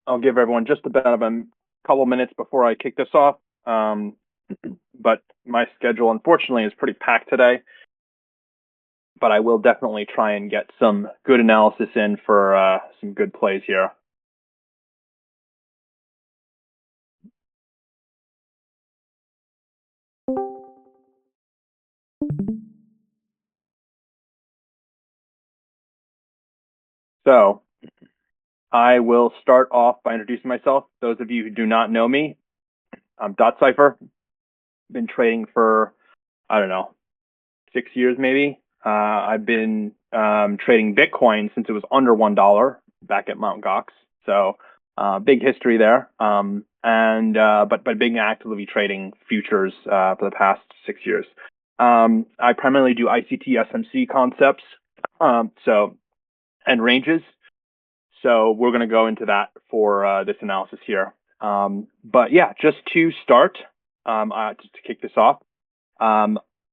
I'll give everyone just about a couple minutes before I kick this off. But my schedule, unfortunately, is pretty packed today. But I will definitely try and get some good analysis in for some good plays here. So I will start off by introducing myself. Those of you who do not know me, I'm Cipher. Been trading for, I don't know, 6 years maybe. I've been trading Bitcoin since it was under $1 back at Mt. Gox. So big history there. But being actively trading futures for the past 6 years. I primarily do ICT SMC concepts, and ranges. So we're going to go into that for this analysis here. But yeah, just to start, to kick this off,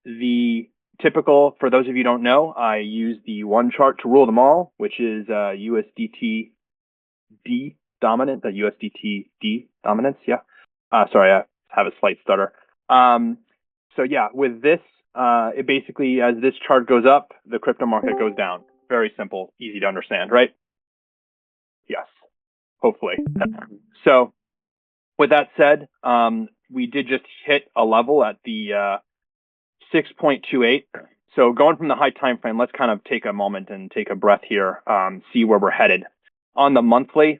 the typical, for those of you who don't know, I use the one chart to rule them all, which is USDT D dominant, the USDT D dominance. Yeah. Sorry, I have a slight stutter. So yeah, with this, it basically, as this chart goes up, the crypto market goes down. Very simple, easy to understand, right? Yes, hopefully. So with that said, we did just hit a level at the 6.28. So going from the high time frame, let's kind of take a moment and take a breath here, see where we're headed. On the monthly,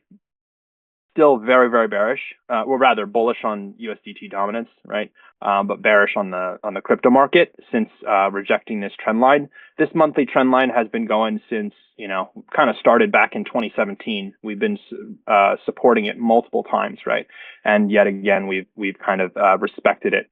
still very, very bearish. Well, rather bullish on USDT dominance, right? But bearish on the crypto market since rejecting this trend line. This monthly trend line has been going since, kind of started back in 2017. We've been supporting it multiple times, right? And yet again, we've kind of respected it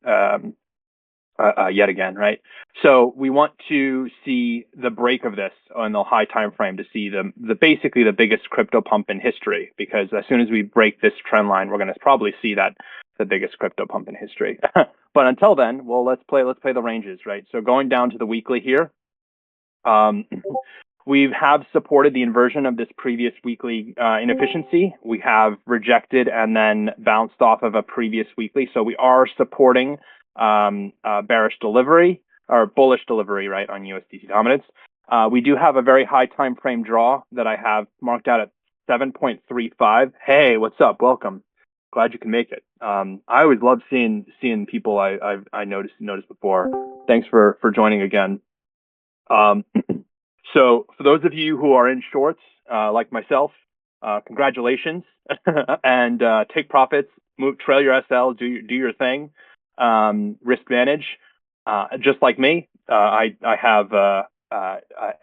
yet again, right? So we want to see the break of this on the high time frame to see the basically the biggest crypto pump in history, because as soon as we break this trend line, we're going to probably see that the biggest crypto pump in history. But until then, well, let's play the ranges, right? So going down to the weekly here, we have supported the inversion of this previous weekly inefficiency. We have rejected and then bounced off of a previous weekly. So we are supporting bearish delivery or bullish delivery, right, on USDT dominance. We do have a very high time frame draw that I have marked out at 7.35. Hey, what's up? Welcome. Glad you can make it. I always love seeing people I noticed before. Thanks for joining again. So for those of you who are in shorts, like myself, congratulations, and take profits, trail your SL, do your thing, risk manage. Just like me, I have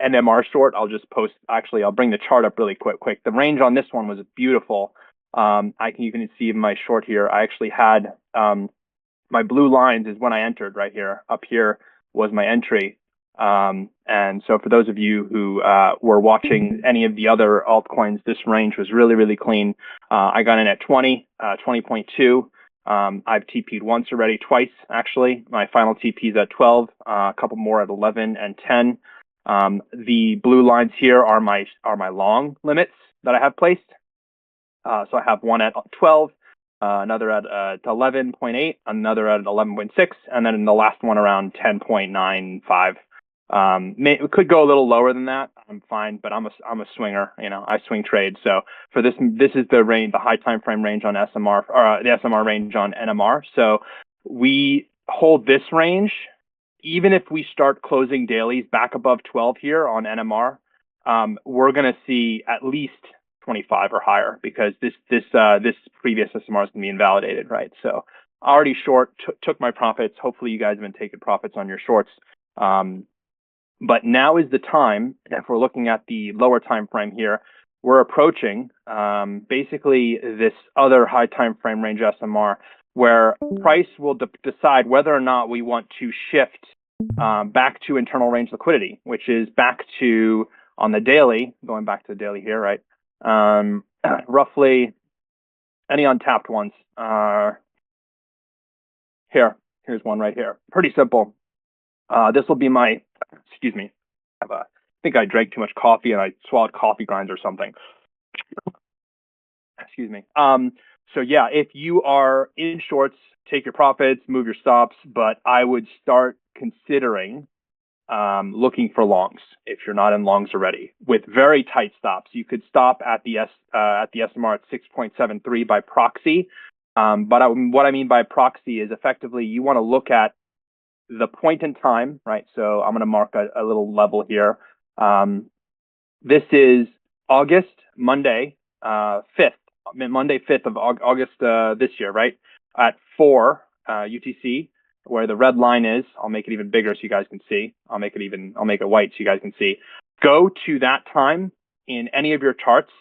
NMR short. I'll just post. Actually, I'll bring the chart up really quick. The range on this one was beautiful. You can see in my short here, I actually had my blue lines is when I entered right here. Up here was my entry. And so for those of you who were watching any of the other altcoins, this range was really, really clean. I got in at 20.2. I've TP'd once already, twice actually. My final TP is at 12, a couple more at 11 and 10. The blue lines here are my long limits that I have placed. So I have one at 12, another at 11.8, another at 11.6, and then the last one around 10.95. It could go a little lower than that. I'm fine, but I'm a swinger. I swing trade. So for this is the range, the high time frame range on SMR, or the SMR range on NMR. So we hold this range, even if we start closing dailies back above 12 here on NMR. We're going to see at least 25 or higher, because this previous SMR is going to be invalidated, right? So already short, took my profits. Hopefully you guys have been taking profits on your shorts. But now is the time, if we're looking at the lower time frame here, we're approaching basically this other high time frame range SMR, where price will decide whether or not we want to shift back to internal range liquidity, which is back to, on the daily, going back to the daily here, right? Roughly any untapped ones. Here's one right here. Pretty simple. This will be my, excuse me, I think I drank too much coffee and I swallowed coffee grinds or something. excuse me. So yeah, if you are in shorts, take your profits, move your stops, but I would start considering looking for longs if you're not in longs already with very tight stops. You could stop at the SMR at 6.73 by proxy. But what I mean by proxy is effectively you want to look at the point in time, right? So I'm going to mark a little level here. This is August, Monday, 5th, Monday 5th of August this year, right? At 4 UTC, where the red line is. I'll make it even bigger so you guys can see. I'll make it white so you guys can see. Go to that time in any of your charts.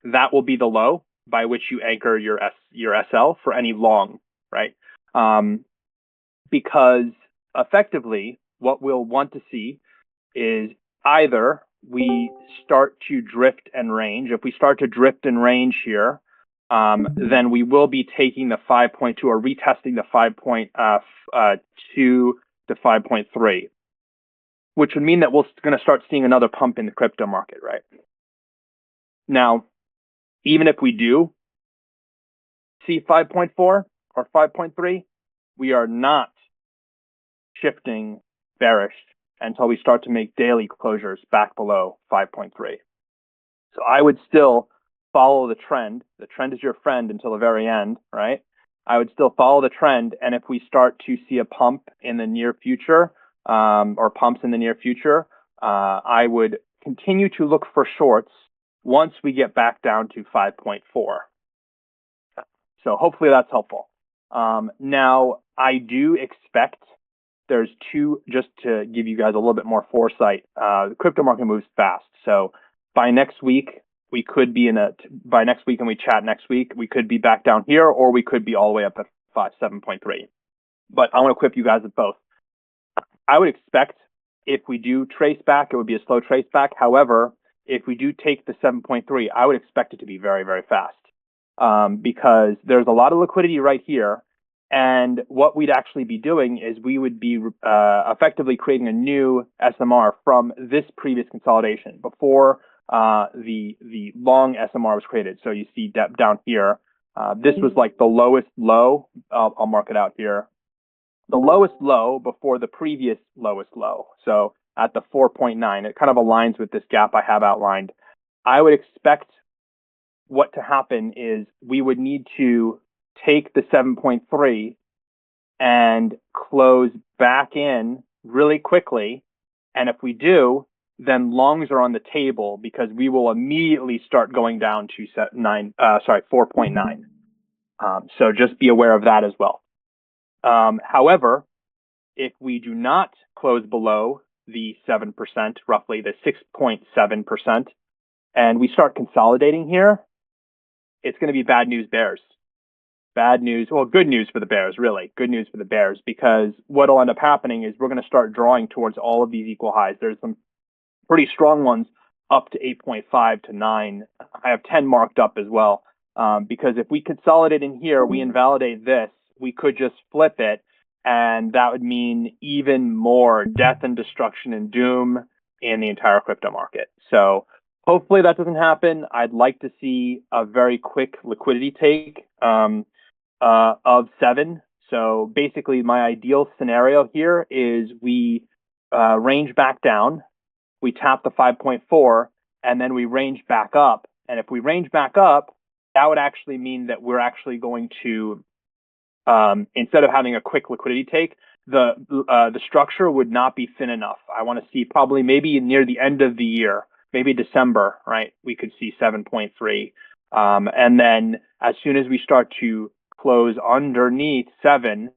That will be the low by which you anchor your SL for any long, right? Because effectively what we'll want to see is either we start to drift and range. If we start to drift and range here, then we will be taking the 5.2 or retesting the 5.2 to 5.3, which would mean that we're going to start seeing another pump in the crypto market, right? Now, even if we do see 5.4 or 5.3, we are not shifting bearish until we start to make daily closures back below 5.3. So I would still follow the trend. The trend is your friend until the very end, right? I would still follow the trend. And if we start to see a pump in the near future, or pumps in the near future, I would continue to look for shorts once we get back down to 5.4. So hopefully that's helpful. Now, I do expect there's two, just to give you guys a little bit more foresight, the crypto market moves fast. So by next week, we could be by next week and we chat next week, we could be back down here or we could be all the way up at 7.3. But I want to equip you guys with both. I would expect if we do trace back, it would be a slow trace back. However, if we do take the 7.3, I would expect it to be very, very fast because there's a lot of liquidity right here. And what we'd actually be doing is we would be effectively creating a new SMR from this previous consolidation before the long SMR was created. So you see down here, this was like the lowest low. I'll mark it out here. The lowest low before the previous lowest low. So at the 4.9, it kind of aligns with this gap I have outlined. I would expect what to happen is we would need to take the 7.3 and close back in really quickly. And if we do, then longs are on the table because we will immediately start going down to 4.9. So just be aware of that as well. However, if we do not close below the 7%, roughly the 6.7%, and we start consolidating here, it's going to be bad news bears. Bad news, well, good news for the bears, really. Good news for the bears, because what'll end up happening is we're going to start drawing towards all of these equal highs. There's some pretty strong ones up to 8.5 to 9. I have 10 marked up as well, because if we consolidate in here, we invalidate this, we could just flip it, and that would mean even more death and destruction and doom in the entire crypto market. So hopefully that doesn't happen. I'd like to see a very quick liquidity take of 7. So basically my ideal scenario here is we range back down, we tap the 5.4, and then we range back up. And if we range back up, that would actually mean that we're actually going to, instead of having a quick liquidity take, the structure would not be thin enough. I want to see probably maybe near the end of the year, maybe December, right? We could see 7.3. And then as soon as we start to close underneath 7,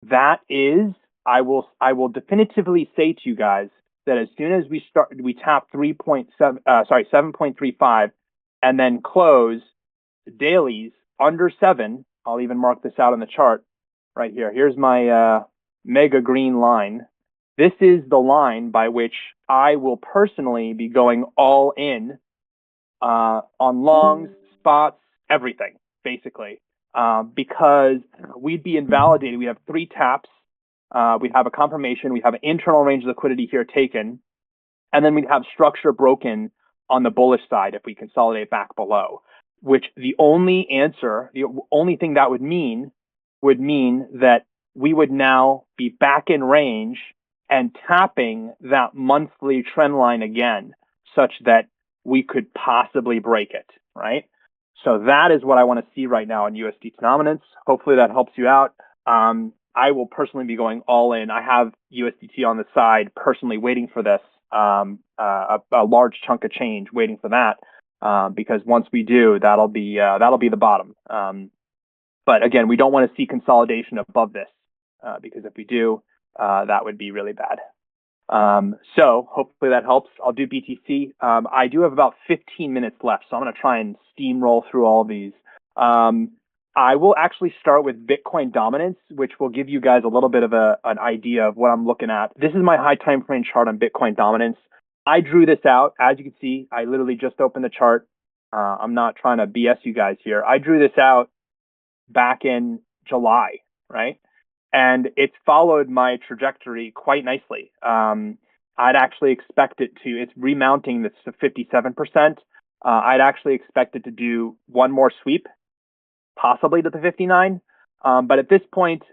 that is, I will definitively say to you guys that as soon as we tap 7.35 and then close dailies under 7, I'll even mark this out on the chart right here. Here's my mega green line. This is the line by which I will personally be going all in on longs, spots, everything, basically, because we'd be invalidated. We have 3 taps. We'd have a confirmation. We have an internal range of liquidity here taken. And then we'd have structure broken on the bullish side if we consolidate back below. which the only thing that would mean that we would now be back in range and tapping that monthly trend line again, such that we could possibly break it, right? So that is what I want to see right now in USD dominance. Hopefully that helps you out. I will personally be going all in. I have USDT on the side personally waiting for this, a large chunk of change waiting for that, because once we do, that'll be the bottom. But again, we don't want to see consolidation above this, because if we do, that would be really bad. So hopefully that helps. I'll do BTC. I do have about 15 minutes left, so I'm going to try and steamroll through all these. I will actually start with Bitcoin dominance, which will give you guys a little bit of an idea of what I'm looking at. This is my high time frame chart on Bitcoin dominance. I drew this out. As you can see, I literally just opened the chart. I'm not trying to BS you guys here. I drew this out back in July, right? And it's followed my trajectory quite nicely. I'd actually expect it to, it's remounting this to 57%. I'd actually expect it to do one more sweep, possibly to the 59. But at this point,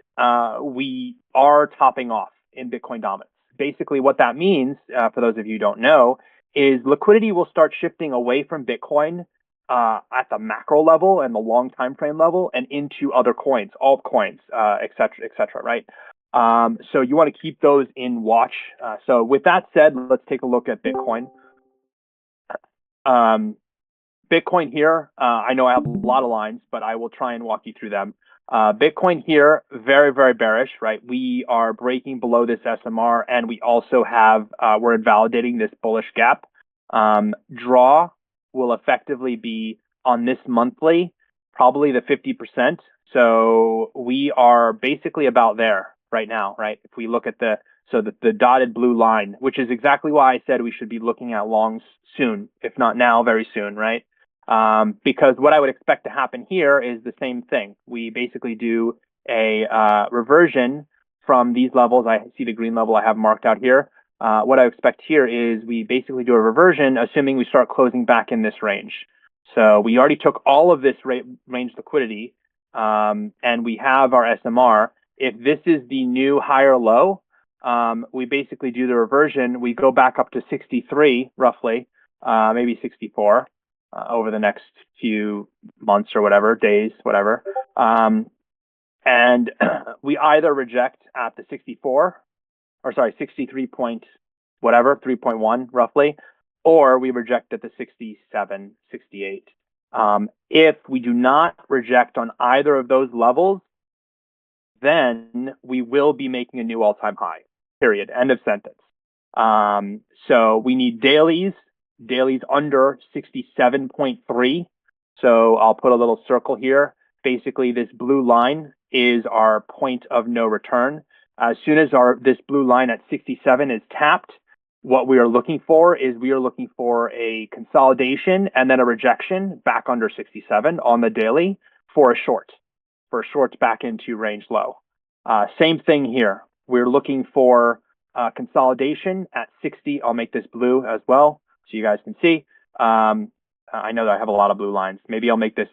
we are topping off in Bitcoin dominance. Basically, what that means, for those of you who don't know, is liquidity will start shifting away from Bitcoin at the macro level and the long time frame level and into other coins, altcoins, et cetera, right? So you want to keep those in watch. So with that said, let's take a look at Bitcoin. Bitcoin here, I know I have a lot of lines, but I will try and walk you through them. Bitcoin here, very, very bearish, right? We are breaking below this SMR, and we also have, we're invalidating this bullish gap. Draw will effectively be on this monthly, probably the 50%. So we are basically about there right now, right? If we look at the dotted blue line, which is exactly why I said we should be looking at longs soon, if not now, very soon, right? Because what I would expect to happen here is the same thing. We basically do a reversion from these levels. I see the green level I have marked out here. What I expect here is we basically do a reversion, assuming we start closing back in this range. So we already took all of this range liquidity, and we have our SMR. If this is the new higher low, we basically do the reversion. We go back up to 63, roughly, maybe 64 over the next few months or whatever, days, whatever. And we either reject at the 63 point whatever, 3.1 roughly, or we reject at the 67, 68. If we do not reject on either of those levels, then we will be making a new all-time high, period, end of sentence. So we need dailies under 67.3. So I'll put a little circle here. Basically, this blue line is our point of no return. As soon as this blue line at 67 is tapped, what we are looking for is a consolidation and then a rejection back under 67 on the daily for a short back into range low. Same thing here. We're looking for consolidation at 60. I'll make this blue as well so you guys can see. I know that I have a lot of blue lines. Maybe I'll make this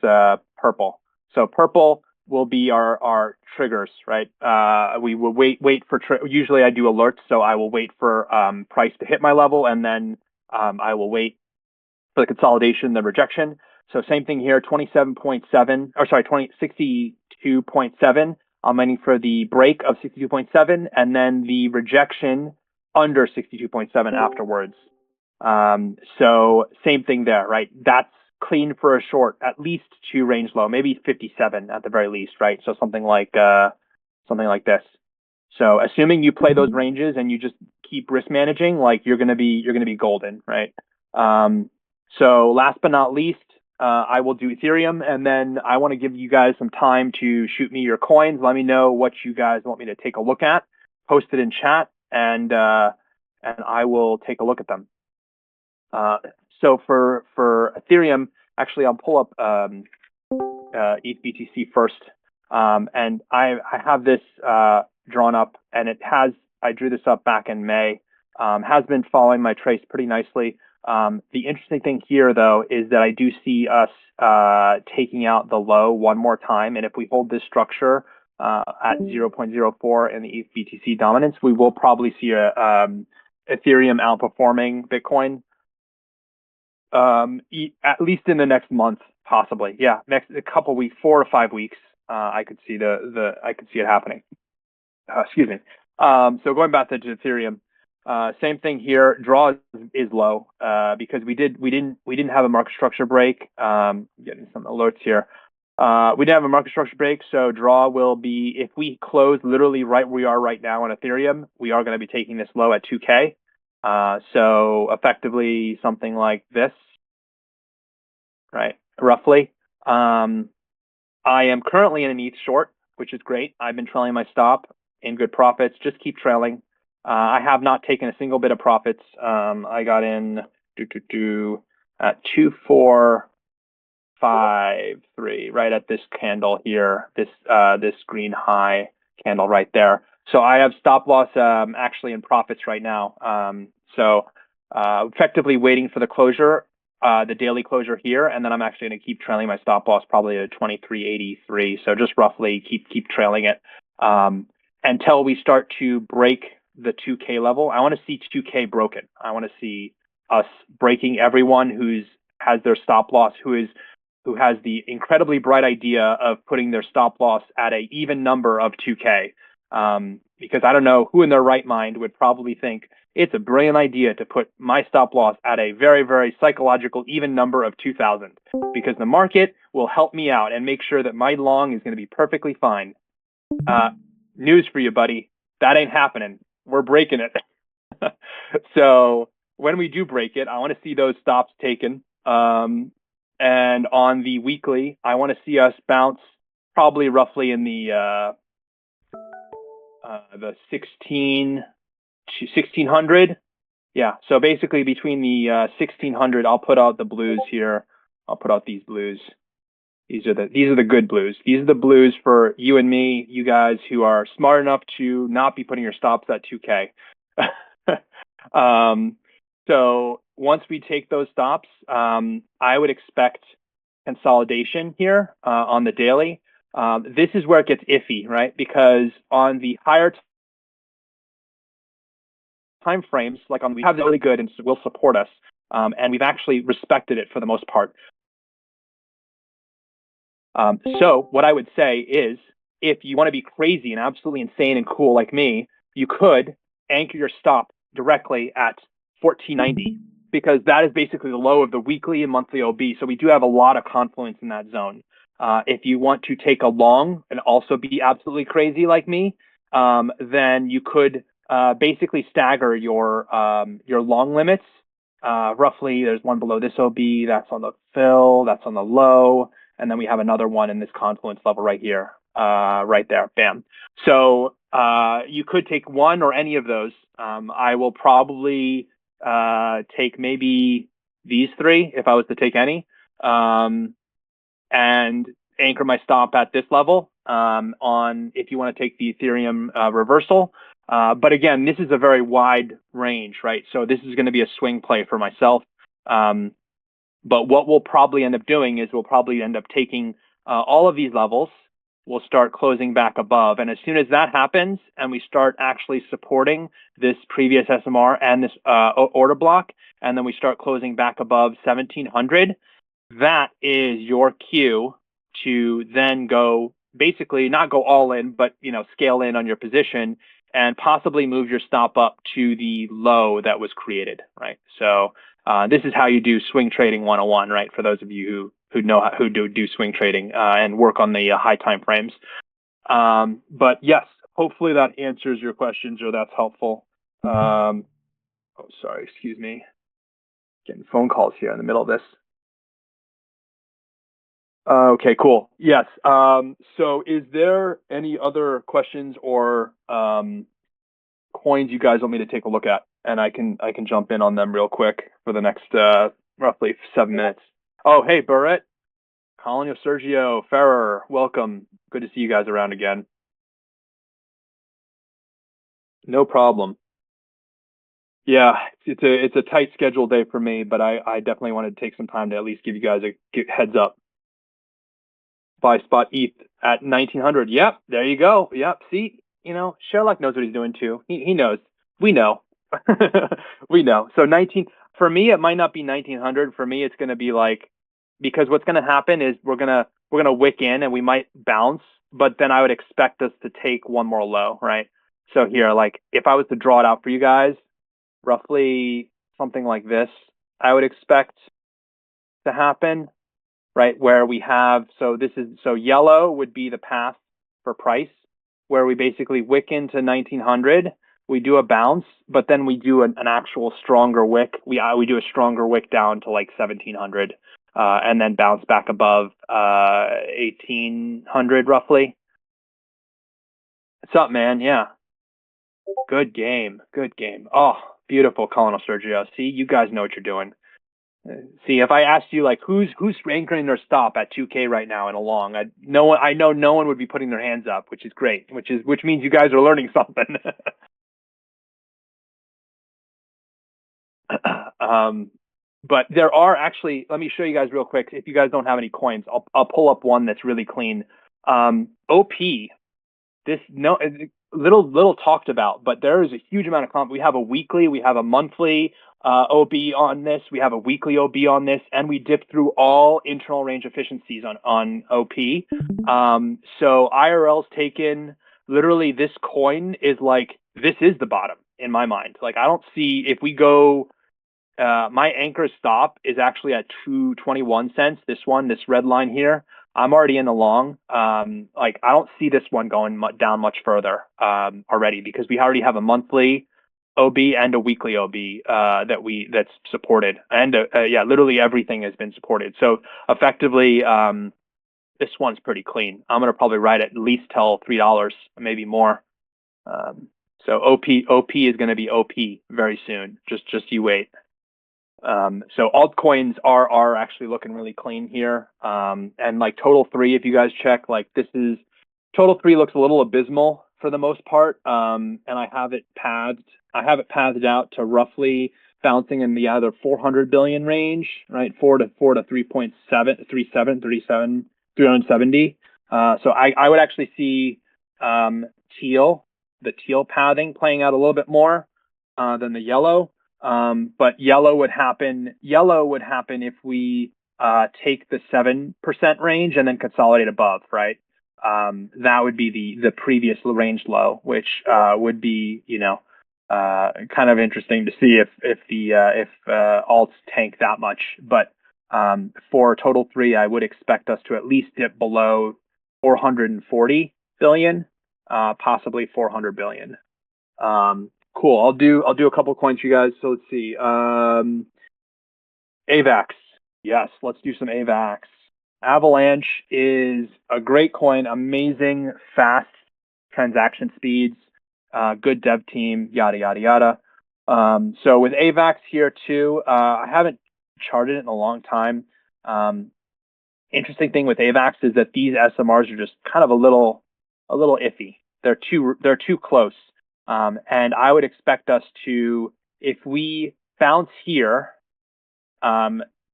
purple. So purple will be our triggers, right? We will wait for, usually I do alerts, so I will wait for price to hit my level, and then I will wait for the consolidation, the rejection. So same thing here, 27.7, or sorry, 62.7. I'm waiting for the break of 62.7, and then the rejection under 62.7 afterwards. So same thing there, right? That's clean for a short, at least to range low, maybe 57 at the very least, right? So something like this. So assuming you play those ranges and you just keep risk managing, like you're gonna be golden, right? So last but not least, I will do Ethereum, and then I want to give you guys some time to shoot me your coins. Let me know what you guys want me to take a look at. Post it in chat, and I will take a look at them. So for Ethereum, actually, I'll pull up ETH BTC first, and I have this drawn up, and I drew this up back in May. Has been following my trace pretty nicely. The interesting thing here, though, is that I do see us taking out the low one more time. And if we hold this structure at 0.04 in the ETH BTC dominance, we will probably see Ethereum outperforming Bitcoin, at least in the next month, possibly. Yeah, next a couple weeks, 4 or 5 weeks, I could see I could see it happening. Excuse me. So going back to Ethereum, same thing here. Draw is low because we didn't have a market structure break. Getting some alerts here. We didn't have a market structure break, so draw will be, if we close literally right where we are right now on Ethereum, we are going to be taking this low at 2K. So effectively something like this, right? Roughly. I am currently in an ETH short, which is great. I've been trailing my stop in good profits. Just keep trailing. I have not taken a single bit of profits. I got in at 2453, right at this candle here, this green high candle right there. So I have stop loss actually in profits right now. So effectively waiting for the closure. The daily closure here, and then I'm actually going to keep trailing my stop loss probably at 2383. So just roughly keep trailing it until we start to break the 2K level. I want to see 2K broken. I want to see us breaking everyone has their stop loss, who has the incredibly bright idea of putting their stop loss at an even number of 2K. Because I don't know who in their right mind would probably think it's a brilliant idea to put my stop loss at a very, very psychological even number of 2,000, because the market will help me out and make sure that my long is going to be perfectly fine. News for you, buddy. That ain't happening. We're breaking it. So when we do break it, I want to see those stops taken. And on the weekly, I want to see us bounce probably roughly in the 1600. Yeah, so basically between the 1600, I'll put out the blues here. I'll put out these blues. These are the good blues. These are the blues for you and me, you guys who are smart enough to not be putting your stops at 2K. So once we take those stops, I would expect consolidation here on the daily. This is where it gets iffy, right? Because on the higher time frames, like we have really good and will support us, and we've actually respected it for the most part. So what I would say is, if you want to be crazy and absolutely insane and cool like me, you could anchor your stop directly at 1490, because that is basically the low of the weekly and monthly OB. So we do have a lot of confluence in that zone. If you want to take a long and also be absolutely crazy like me, then you could basically stagger your long limits. Roughly, there's one below this OB, that's on the fill, that's on the low, and then we have another one in this confluence level right here, right there, bam. So you could take one or any of those. I will probably take maybe these three if I was to take any, and anchor my stop at this level on if you want to take the Ethereum reversal. But again, this is a very wide range, right? So this is going to be a swing play for myself. But what we'll probably end up doing is we'll probably end up taking all of these levels. We'll start closing back above. And as soon as that happens and we start actually supporting this previous SMR and this order block, and then we start closing back above 1700, that is your cue to then go, basically not go all in, but scale in on your position and possibly move your stop up to the low that was created, right? So this is how you do swing trading 101, right? For those of you who do swing trading and work on the high time frames. But yes, hopefully that answers your questions or that's helpful. Oh, sorry, excuse me. Getting phone calls here in the middle of this. Okay, cool. Yes. So is there any other questions or coins you guys want me to take a look at? And I can jump in on them real quick for the next roughly 7 minutes. Oh, hey, Barrett, Colin, Sergio, Ferrer, welcome. Good to see you guys around again. No problem. Yeah, it's a tight schedule day for me, but I definitely wanted to take some time to at least give you guys a heads up. Buy spot ETH at 1900. Yep, there you go. Yep, see, Sherlock knows what he's doing too. He knows. We know. We know. So 19 for me, it might not be 1900. For me, it's going to be like because what's going to happen is we're gonna wick in and we might bounce, but then I would expect us to take one more low, right? So here, like if I was to draw it out for you guys, roughly something like this, I would expect to happen, right? Where we have, so yellow would be the path for price, where we basically wick into 1900, we do a bounce, but then we do an actual stronger wick. We do a stronger wick down to like 1700, and then bounce back above 1800 roughly. What's up, man? Yeah. Good game. Good game. Oh, beautiful, Colonel Sergio. See, you guys know what you're doing. See, if I asked you like who's anchoring their stop at 2K right now in a long, I know no one would be putting their hands up, which is great, which means you guys are learning something. But there are actually, let me show you guys real quick. If you guys don't have any coins, I'll pull up one that's really clean. OP. This no little talked about, but there is a huge amount of comp. We have a weekly, we have a monthly OB on this, we have a weekly OB on this, and we dip through all internal range efficiencies on OP. So IRL's taken. Literally, this coin is like this is the bottom in my mind. Like I don't see if we go. My anchor stop is actually at 2.21 cents. This red line here. I'm already in the long. Like I don't see this one going down much further already because we already have a monthly OB and a weekly OB that's supported, and yeah, literally everything has been supported. So effectively, this one's pretty clean. I'm gonna probably ride at least till $3, maybe more. So OP is gonna be OP very soon. Just you wait. So altcoins are actually looking really clean here. And like total three, if you guys check, like this is total three looks a little abysmal for the most part. And I have it pathed out to roughly bouncing in the either 400 billion range, right? 4 to 3.7, 370. So I would actually see the teal pathing playing out a little bit more than the yellow. But yellow would happen if we take the 7% range and then consolidate above, right? That would be the previous range low, which would be, kind of interesting to see if alts tank that much. But for total three, I would expect us to at least dip below 440 billion, possibly 400 billion. Cool. I'll do a couple coins for you guys. So let's see. AVAX. Yes, let's do some AVAX. Avalanche is a great coin, amazing, fast transaction speeds, good dev team, yada yada yada. So with AVAX here too, I haven't charted it in a long time. Interesting thing with AVAX is that these SMRs are just kind of a little iffy. They're too close. And I would expect us to, if we bounce here,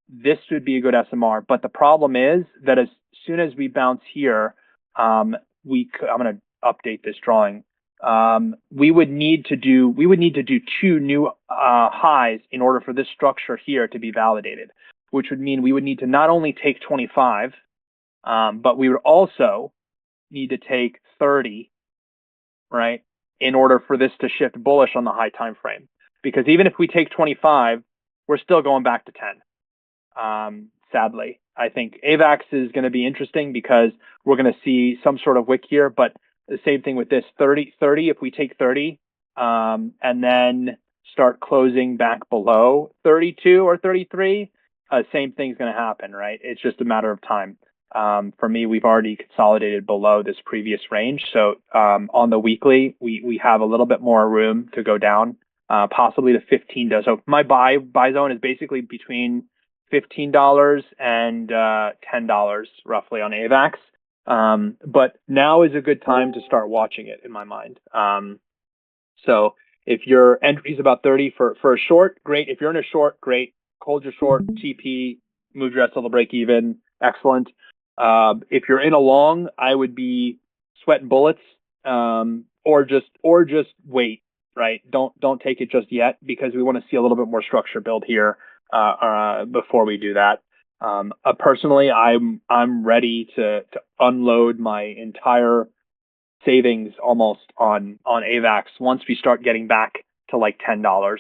this would be a good SMR. But the problem is that as soon as we bounce here, I'm going to update this drawing. We would need to do two new highs in order for this structure here to be validated, which would mean we would need to not only take 25, but we would also need to take 30, right, in order for this to shift bullish on the high time frame. Because even if we take 25, we're still going back to 10. Sadly, I think AVAX is going to be interesting because we're going to see some sort of wick here, but the same thing with this 30, if we take 30, and then start closing back below 32 or 33, same thing's going to happen, right? It's just a matter of time. For me, we've already consolidated below this previous range. So on the weekly, we have a little bit more room to go down, possibly to 15. So my buy zone is basically between $15 and $10 roughly on AVAX. But now is a good time to start watching it in my mind. So If your entry is about 30 for a short, great. If you're in a short, great. Hold your short, TP, move your SL to break even, excellent. If you're in a long, I would be sweating bullets, or just wait, right? Don't take it just yet, because we want to see a little bit more structure build here before we do that. Personally, I'm ready to unload my entire savings almost on AVAX once we start getting back to like $10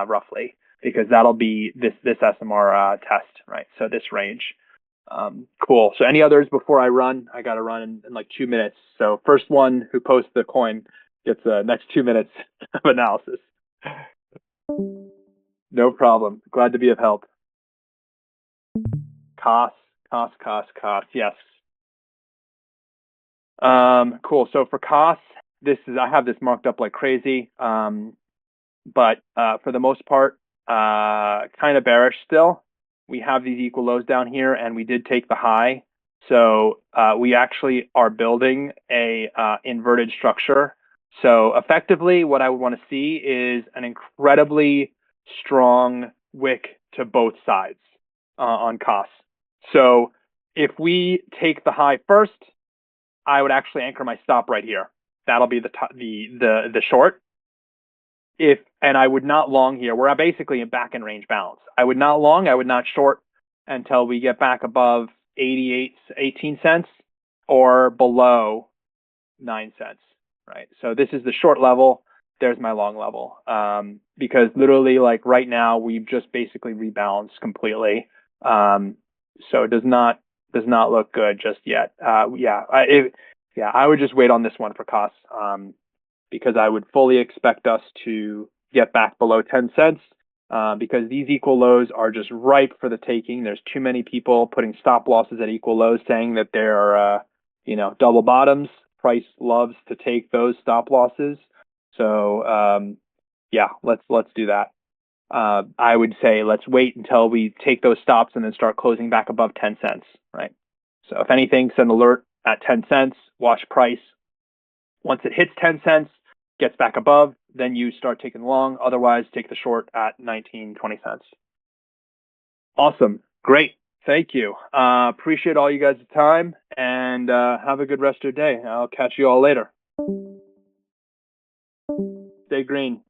roughly, because that'll be this SMR test, right? So this range. Cool. So any others before I run? I got to run in like 2 minutes. So first one who posts the coin gets the next 2 minutes of analysis. No problem. Glad to be of help. Cost. Yes. Cool. So for costs, I have this marked up like crazy. But for the most part, kind of bearish still. We have these equal lows down here, and we did take the high. So we actually are building a inverted structure. So effectively, what I would want to see is an incredibly strong wick to both sides on costs. So if we take the high first, I would actually anchor my stop right here. That'll be the short. And I would not long here. We're basically in back in range balance. I would not long, I would not short until we get back above 18 cents or below 9 cents, right? So this is the short level. There's my long level. Because literally, like right now, we've just basically rebalanced completely. So it does not look good just yet. I would just wait on this one for costs. Because I would fully expect us to get back below 10 cents, because these equal lows are just ripe for the taking. There's too many people putting stop losses at equal lows, saying that they're double bottoms. Price loves to take those stop losses. So let's do that. I would say let's wait until we take those stops and then start closing back above 10 cents, right? So if anything, send alert at 10 cents, watch price. Once it hits 10 cents, gets back above, then you start taking long. Otherwise, take the short at 19, 20 cents. Awesome. Great. Thank you. Appreciate all you guys' time, and have a good rest of your day. I'll catch you all later. Stay green.